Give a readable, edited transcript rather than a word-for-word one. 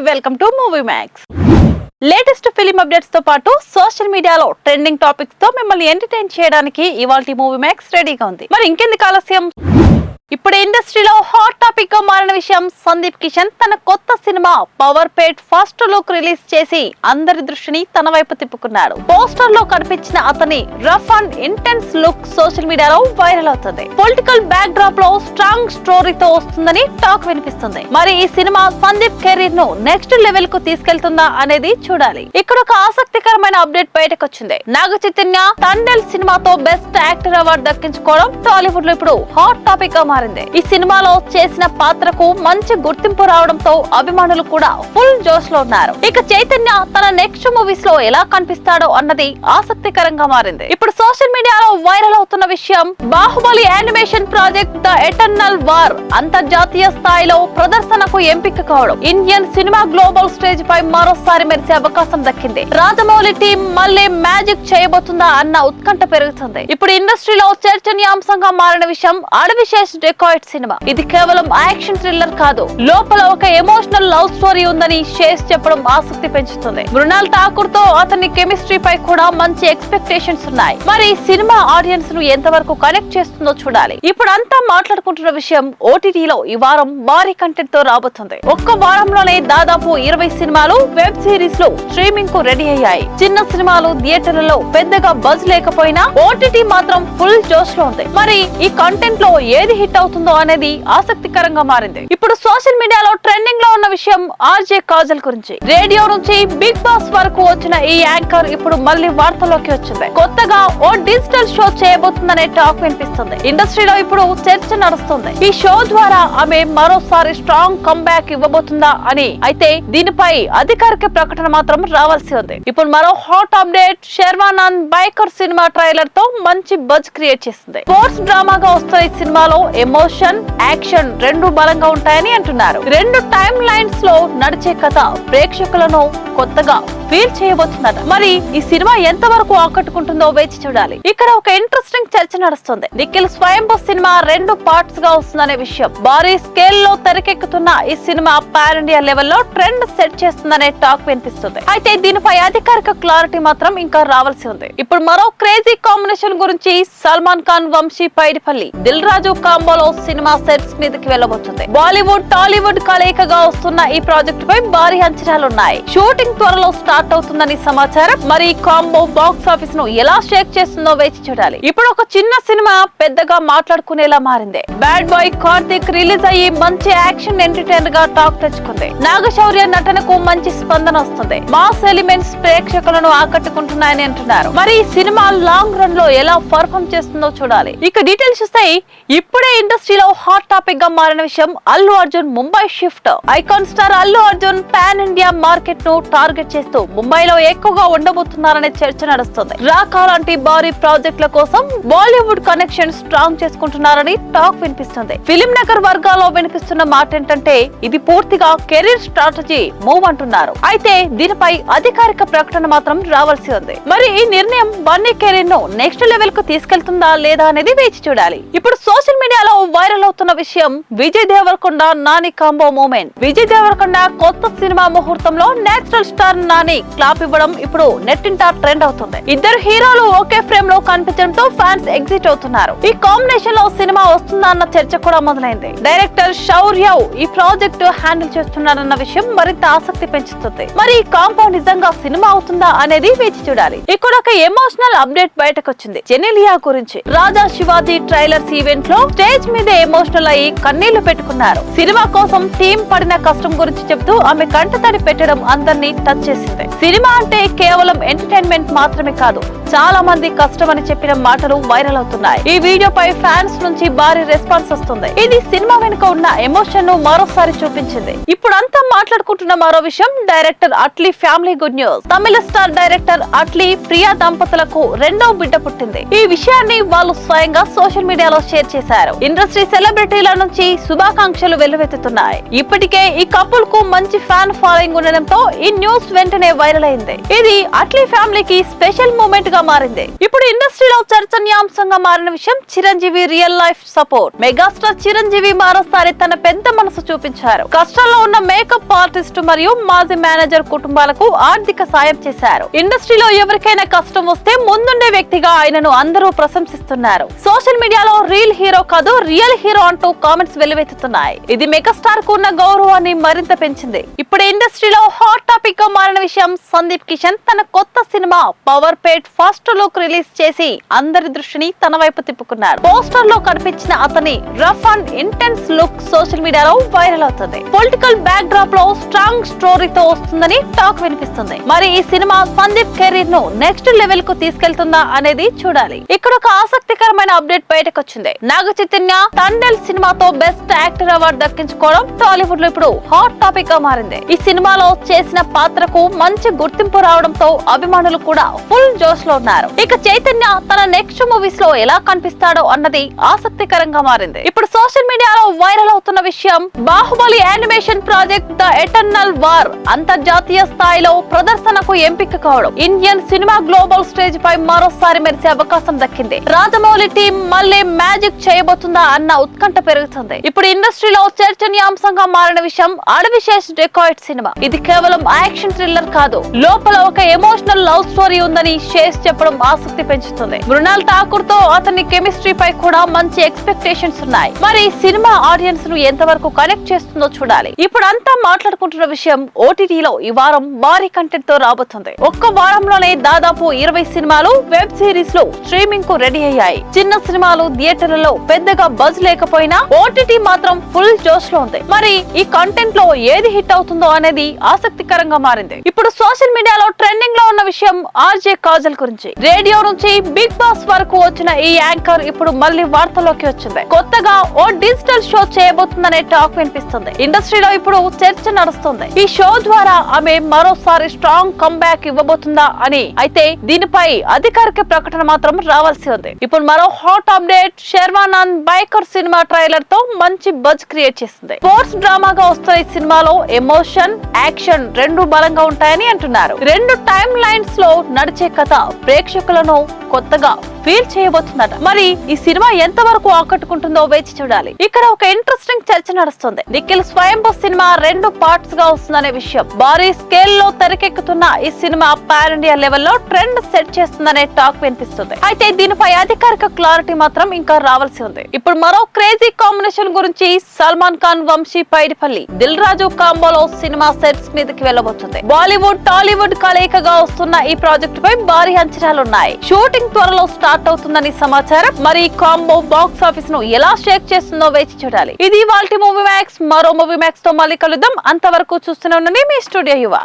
Welcome to movie max. Latest film updates తో పాటు social మీడియాలో ట్రెండింగ్ టాపిక్స్ తో మిమ్మల్ని ఎంటర్టైన్ చేయడానికి ఇవాల్టి మూవీ మ్యాక్స్ రెడీగా ఉంది. మరి ఇంకెందుకు ఆలస్యం, ఇప్పుడు ఇండస్ట్రీలో హాట్ టాపిక్ గా మారిన విషయం, సందీప్ కిషన్ తన కొత్త సినిమా పవర్ పేట్ ఫస్ట్ లుక్ రిలీజ్ చేసి అందరి దృష్టిని తన వైపు తిప్పుకున్నాడు. పోస్టర్ లో కనిపించిన అతని rough and intense look social మీడియాలో వైరల్ అవుతుంది. పొలిటికల్ బ్యాక్ డ్రాప్ లో స్ట్రాంగ్ స్టోరీతో వస్తుందని టాక్ వినిపిస్తుంది. మరి ఈ సినిమా సందీప్ కెరీర్ ను నెక్స్ట్ లెవెల్ కు తీసుకెళ్తుందా అనేది చూడాలి. ఇక్కడ ఒక ఆసక్తికరమైన అప్డేట్ బయటకు వచ్చింది. నాగ చైతన్య తండేల్ సినిమాతో బెస్ట్ యాక్టర్ అవార్డు దక్కించుకోవడం టాలీవుడ్ లో ఇప్పుడు హాట్ టాపిక్ గా మారింది. ఈ సినిమాలో చేసిన పాత్రకు మంచి గుర్తింపు రావడంతో అభిమానులు కూడా ఫుల్ జోష్ లో ఉన్నారు. ఇక చైతన్య తన నెక్స్ట్ మూవీస్ లో ఎలా కనిపిస్తాడో అన్నది ఆసక్తికరంగా మారింది. ఇప్పుడు సోషల్ మీడియాలో వైరల్ అవుతున్న విషయం, Baahubali animation project the eternal war అంతర్జాతీయ స్థాయిలో ప్రదర్శనకు ఎంపిక కావడం. ఇండియన్ సినిమా గ్లోబల్ స్టేజ్ పై మరోసారి మెరిసే అవకాశం దక్కింది. రాజమౌళి టీం మళ్ళీ మ్యాజిక్ చేయబోతుందా అన్న ఉత్కంఠ పెరుగుతుంది. ఇప్పుడు ఇండస్ట్రీలో చర్చనీయాంశంగా మారిన విషయం అడవిశేష్ డెకాయిట్ సినిమా. ఇది కేవలం యాక్షన్ థ్రిల్లర్ కాదు, లోపల ఒక ఎమోషనల్ లవ్ స్టోరీ ఉందని శేష్ చెప్పడం ఆసక్తి పెంచుతుంది. మృణాల్ ఠాకూర్ తో అతని కెమిస్ట్రీ పై కూడా మంచి ఎక్స్పెక్టేషన్స్ ఉన్నాయి. మరి సినిమా ఆడియన్స్ ను ఎంతవరకు కనెక్ట్ చేస్తుందో చూడాలి. ఇప్పుడు అంతా మాట్లాడుకుంటున్న విషయం, ఓటీటీలో ఈ వారం భారీ కంటెంట్ తో రాబోతుంది. ఒక్క వారంలోనే దాదాపు 20 సినిమాలు, వెబ్ సిరీస్ లు స్ట్రీమింగ్ కు రెడీ అయ్యాయి. చిన్న సినిమాలు థియేటర్లలో పెద్దగా బజ్ లేకపోయినా ఓటీటీ మాత్రం ఫుల్ జోష్ లో ఉంది. మరి ఈ కంటెంట్ లో ఏది హిట్ అవుతుందో అనేది ఆసక్తికరంగా మారింది. ఇప్పుడు సోషల్ మీడియాలో ట్రెండింగ్ లో ఉన్న విషయం ఆర్జే కాజల్ గురించి. రేడియో నుంచి బిగ్ బాస్ వరకు వచ్చిన ఈ యాంకర్ ఇప్పుడు మళ్ళీ వార్తల్లోకి వచ్చింది. కొత్తగా ఓ డిజిటల్ షో చేయబోతుందనే టాక్ వినిపిస్తుంది. ఇండస్ట్రీలో ఇప్పుడు చర్చ నడుస్తుంది. ఈ షో ద్వారా ఆమె మరోసారి స్ట్రాంగ్ కంబ్యాక్ ఇవ్వబోతుందా అని. అయితే దీనిపై అధికారిక ప్రకటన మాత్రం రావాల్సి ఉంది. ఇప్పుడు మరో hot update, Sharwanand biker cinema trailer తో మంచి బజ్ క్రియేట్ చేసింది. స్పోర్ట్స్ డ్రామాగా వస్తున్న ఈ సినిమాలో ఎమోషన్, యాక్షన్ రెండు బలంగా ఉంటాయని అంటున్నారు. రెండు టైమ్ లైన్స్ లో నడిచే కథ ప్రేక్షకులను కొత్తగా ఫీల్ చేయబోతుందట. మరి ఈ సినిమా ఎంత వరకు ఆకట్టుకుంటుందో వేచి చూడాలి. ఇక్కడ ఒక ఇంట్రెస్టింగ్ చర్చ నడుస్తుంది. నిఖిల్ స్వయంభూ సినిమా 2 పార్ట్స్ గా వస్తుందనే విషయం. భారీ స్కేల్ లో తెరకెక్కుతున్న ఈ సినిమా పాన్ ఇండియా లెవెల్లో ట్రెండ్ సెట్ చేస్తుందనే టాక్ వినిపిస్తుంది. అయితే దీనిపై అధికారిక క్లారిటీ మాత్రం ఇంకా రావాల్సి ఉంది. ఇప్పుడు మరో క్రేజీ కాంబినేషన్ గురించి, సల్మాన్ ఖాన్, వంశీ పైడిపల్లి, దిల్ రాజు కాంబోలో సినిమా సెట్స్ మీదకి వెళ్ళబోతుంది. బాలీవుడ్ టాలీవుడ్ కలయికగా వస్తున్న ఈ ప్రాజెక్ట్ పై భారీ అంచనాలున్నాయి. షూటింగ్ త్వరలో స్టార్ట్ అవుతుందని సమాచారం. మరి ఈ కాంబో బాక్స్ ఆఫీస్ ను ఎలా షేక్ చేస్తుందో వేచి చూడాలి. ఇప్పుడు ఒక చిన్న సినిమా పెద్దగా మాట్లాడుకునేలా మారింది. బ్యాడ్ బాయ్ కార్తిక్ రిలీజ్ అయ్యి మంచి యాక్షన్ ఎంటర్టైనర్ గా టాక్ తెచ్చుకుంది. నాగశౌర్య నటనకు మంచి స్పందన వస్తుంది. మాస్ ఎలిమెంట్స్ ప్రేక్షకులను ఆకట్టుకుంటున్నాయని అంటున్నారు. మరి ఈ సినిమా లాంగ్ రన్ లో ఎలా పర్ఫార్మ్ చేస్తుందో చూడాలి. ఇక డీటెయిల్స్ చూస్తే, ఇప్పుడే ఇండస్ట్రీలో హాట్ టాపిక్ గా మారిన విషయం, Allu Arjun Mumbai shift. Icon star Allu Arjun pan India market ను టార్గెట్ చేస్తూ ముంబైలో ఎక్కువగా ఉండబోతున్నారనే చర్చ నడుస్తుంది. రాకా లాంటి భారీ ప్రాజెక్టుల కోసం బాలీవుడ్ కనెక్షన్ స్ట్రాంగ్ చేసుకుంటున్నారని టాక్ వినిపిస్తుంది. ఫిలిం నగర్ వర్గాల్లో వినిపిస్తున్న మాట ఏంటంటే, ఇది పూర్తిగా కెరీర్ స్ట్రాటజీ మూవ్ అంటున్నారు. అయితే దీనిపై అధికారిక ప్రకటన మాత్రం రావాల్సి ఉంది. మరి ఈ నిర్ణయం బన్నీ కెరీర్ ను నెక్స్ట్ లెవెల్ కు తీసుకెళ్తుందా లేదా అనేది వేచి చూడాలి. ఇప్పుడు సోషల్ మీడియాలో వైరల్ అవుతున్న విషయం, విజయ్ దేవరకొండ నాని కాంబో మూమెంట్. విజయ్ దేవరకొండ కొత్త సినిమా ముహూర్తంలో నేచురల్ స్టార్ నాని క్లాప్ ఇవ్వడం ఇప్పుడు నెట్టింట ట్రెండ్ అవుతుంది. ఇద్దరు హీరోలు ఒకే ఫ్రేమ్ లో కనిపించడంతో ఫ్యాన్స్ ఎగ్జిట్ అవుతున్నారు. ఈ కాంబినేషన్ లో సినిమా వస్తుందా అన్న చర్చ కూడా మొదలైంది. డైరెక్టర్ శౌర్య ఈ ప్రాజెక్ట్ హ్యాండిల్ చేస్తున్నారన్న విషయం మరింత ఆసక్తి పెంచుతుంది. మరి ఈ కాంబో నిజంగా సినిమా అవుతుందా అనేది వేచి చూడాలి. ఇక్కడ ఒక ఎమోషనల్ అప్డేట్ బయటకు వచ్చింది జెనెలియా గురించి. రాజా శివాజీ ట్రైలర్స్ ఈవెంట్ లో స్టేజ్ మీద ఎమోషనల్ అయ్యి కన్నీళ్లు పెట్టుకున్నారు. సినిమా కోసం టీం పడిన కష్టం గురించి చెబుతూ ఆమె కంటతడి పెట్టడం అందరినీ టచ్ చేసింది. సినిమా అంటే కేవలం ఎంటర్టైన్మెంట్ మాత్రమే కాదు, చాలా మంది కష్టమని చెప్పిన మాటలు వైరల్ అవుతున్నాయి. ఈ వీడియోపై ఫ్యాన్స్ నుంచి భారీ రెస్పాన్స్ వస్తుంది. ఇది సినిమా వెనుక ఉన్న ఎమోషన్ ను మరోసారి చూపించింది. ఇప్పుడు అంతా మాట్లాడుకుంటున్న మరో విషయం, director Atlee family good news. తమిళ స్టార్ డైరెక్టర్ అట్లీ ప్రియా దంపతులకు 2వ బిడ్డ పుట్టింది. ఈ విషయాన్ని వాళ్ళు స్వయంగా సోషల్ మీడియాలో షేర్ చేశారు. ఇండస్ట్రీ సెలబ్రిటీల నుంచి శుభాకాంక్షలు వెల్లువెత్తుతున్నాయి. ఇప్పటికే ఈ కపుల్ కు మంచి ఫ్యాన్ ఫాలోయింగ్ ఉండడంతో ఈ న్యూస్ వెంటనే వైరల్ అయింది. ఇది అట్లీ ఫ్యామిలీకి స్పెషల్ మూమెంట్ గా మారింది. ఇప్పుడు ఇండస్ట్రీలో చర్చనీయాంశంగా మారిన విషయం Chiranjeevi real life support. Megastar Chiranjeevi మరోసారి తన పెద్ద మనసు చూపించారు. కష్టాల్లో ఉన్న మేకప్ ఆర్టిస్ట్ మరియు మాజీ మేనేజర్ కుటుంబాలకు ఆర్థిక సాయం చేశారు. ఇండస్ట్రీలో ఎవరికైనా కష్టం వస్తే ముందుండే వ్యక్తిగా ఆయనను అందరూ ప్రశంసిస్తున్నారు. సోషల్ మీడియాలో రియల్ హీరో కాదు రియల్ హీరో అంటూ కామెంట్స్ వెల్లువెత్తుతున్నాయి. ఇది మెగాస్టార్ కు ఉన్న గౌరవాన్ని మరింత పెంచింది. ఇప్పుడు ఇండస్ట్రీలో హాట్ టాపిక్ గా మారిన విషయం సందీప్ కిషన్ తన కొత్త సినిమా పవర్ పేట్ ఫస్ట్ లుక్ రిలీజ్ చేసి అందరి దృష్టిని తన వైపు తిప్పుకున్నారు. పోస్టర్ లో కనిపించిన అతని rough and intense look social మీడియాలో వైరల్ అవుతుంది. పొలిటికల్ బ్యాక్ డ్రాప్ లో స్ట్రాంగ్ స్టోరీతో వస్తుందని టాక్ వినిపిస్తుంది. మరి ఈ సినిమా సందీప్ కెరీర్ ను నెక్స్ట్ లెవెల్ కు తీసుకెళ్తుందా అనేది చూడాలి. ఇక్కడ ఒక ఆసక్తికరమైన అప్డేట్ బయటకు వచ్చింది. నాగ చైతన్య తండేల్ సినిమాతో బెస్ట్ యాక్టర్ అవార్డు దక్కించుకోవడం టాలీవుడ్ లో ఇప్పుడు హాట్ టాపిక్ గా మారింది. ఈ సినిమాలో చేసిన పాత్రకు మంచి గుర్తింపు రావడంతో అభిమానులు కూడా ఫుల్ జోష్ లో ఉన్నారు. ఇక చైతన్య తన నెక్స్ట్ మూవీస్ లో ఎలా కనిపిస్తాడో అన్నది ఆసక్తికరంగా మారింది. ఇప్పుడు సోషల్ మీడియాలో వైరల్ అవుతున్న విషయం Baahubali animation project the eternal war అంతర్జాతీయ స్థాయిలో ప్రదర్శనకు ఎంపిక కావడం. ఇండియన్ సినిమా గ్లోబల్ స్టేజ్ పై మరోసారి మెరిసే అవకాశం దక్కింది. రాజమౌళి టీం మళ్ళీ మ్యాజిక్ చేయబోతుందా అన్న ఉత్కంఠ పెరుగుతుంది. ఇప్పుడు ఇండస్ట్రీలో చర్చనీయాంశంగా మారిన విషయం అడవిశేష్ డెకాయిట్ సినిమా. ఇది కేవలం యాక్షన్ థ్రిల్లర్ కాదు, లోపల ఒక ఎమోషనల్ లవ్ స్టోరీ ఉందని శేష్ చెప్పడం ఆసక్తి పెంచుతుంది. మృణాల్ ఠాకూర్ తో అతని కెమిస్ట్రీ పై కూడా మంచి ఎక్స్పెక్టేషన్స్ ఉన్నాయి. మరి సినిమా ఆడియన్స్ ను ఎంతవరకు కనెక్ట్ చేస్తుందో చూడాలి. ఇప్పుడు అంతా మాట్లాడుకుంటున్న విషయం ఓటీటీలో ఈ వారం భారీ కంటెంట్ తో రాబోతుంది. ఒక్క వారంలోనే దాదాపు 20 సినిమాలు వెబ్ సిరీస్ లో స్ట్రీమింగ్ కు రెడీ అయ్యాయి. చిన్న సినిమాలు థియేటర్లలో పెద్దగా బజ్ లేకపోయినా ఓటీటీ మాత్రం ఫుల్ జోష్ లో ఉంది. మరి ఈ కంటెంట్ లో ఏది హిట్ అవుతుందో అనేది ఆసక్తికరంగా మారింది. ఇప్పుడు సోషల్ మీడియాలో ట్రెండింగ్ లో ఉన్న విషయం ఆర్జే కాజల్ గురించి. రేడియో నుంచి బిగ్ బాస్ వరకు వచ్చిన ఈ యాంకర్ ఇప్పుడు మళ్ళీ వార్తల్లోకి వచ్చింది. కొత్తగా ఓ డిజిటల్ షో చేయబోతుందనే టాక్ వినిపిస్తుంది. ఇండస్ట్రీలో ఇప్పుడు చర్చ నడుస్తుంది. ఈ షో ద్వారా ఆమె మరోసారి స్ట్రాంగ్ కంబ్యాక్ ఇవ్వబోతుందా అని. అయితే దీనిపై అధికారిక ప్రకటన మాత్రం రావాల్సి ఉంది. ఇప్పుడు మరో hot update Sharwanand biker cinema trailer తో మంచి బజ్ క్రియేట్ చేసింది. స్పోర్ట్స్ డ్రామాగా వస్తున్న ఈ సినిమాలో ఎమోషన్, యాక్షన్ రెండు బలంగా ఉంటాయని అంటున్నారు. రెండు టైమ్ లైన్స్ లో నడిచే కథ ప్రేక్షకులను కొత్తగా ఫీల్ చేయబోతుందట. మరి ఈ సినిమా ఎంత వరకు ఆకట్టుకుంటుందో వేచి చూడాలి. ఇక్కడ ఒక ఇంట్రెస్టింగ్ చర్చ నడుస్తుంది. నిఖిల్ స్వయంభూ సినిమా 2 పార్ట్స్ గా వస్తుందనే విషయం. భారీ స్కేల్ లో తెరకెక్కుతున్న ఈ సినిమా పాన్ ఇండియా లెవెల్లో ట్రెండ్ సెట్ చేస్తుందనే టాక్ వినిపిస్తుంది. అయితే దీనిపై అధికారిక క్లారిటీ మాత్రం ఇంకా రావాల్సి ఉంది. ఇప్పుడు మరో క్రేజీ కాంబినేషన్ గురించి సల్మాన్ ఖాన్, వంశీ పైడిపల్లి, దిల్ రాజు కాంబోలో సినిమా సెట్స్ మీదకి వెళ్ళబోతుంది. బాలీవుడ్, టాలీవుడ్ కలయికగా వస్తున్న ఈ ప్రాజెక్టు పై భారీ అంచనాలున్నాయి. షూటింగ్ త్వరలో స్టార్ట్ అవుతుందని సమాచారం. మరి ఈ కాంబో బాక్స్ ఆఫీస్ ను ఎలా షేక్ చేస్తుందో వేచి చూడాలి. ఇది వాల్టి మూవీ మ్యాక్స్. మరో మూవీ మ్యాక్స్ తో మళ్ళీ కలుద్దాం. అంతవరకు చూస్తూనే ఉండండి మీ స్టూడియో యువ.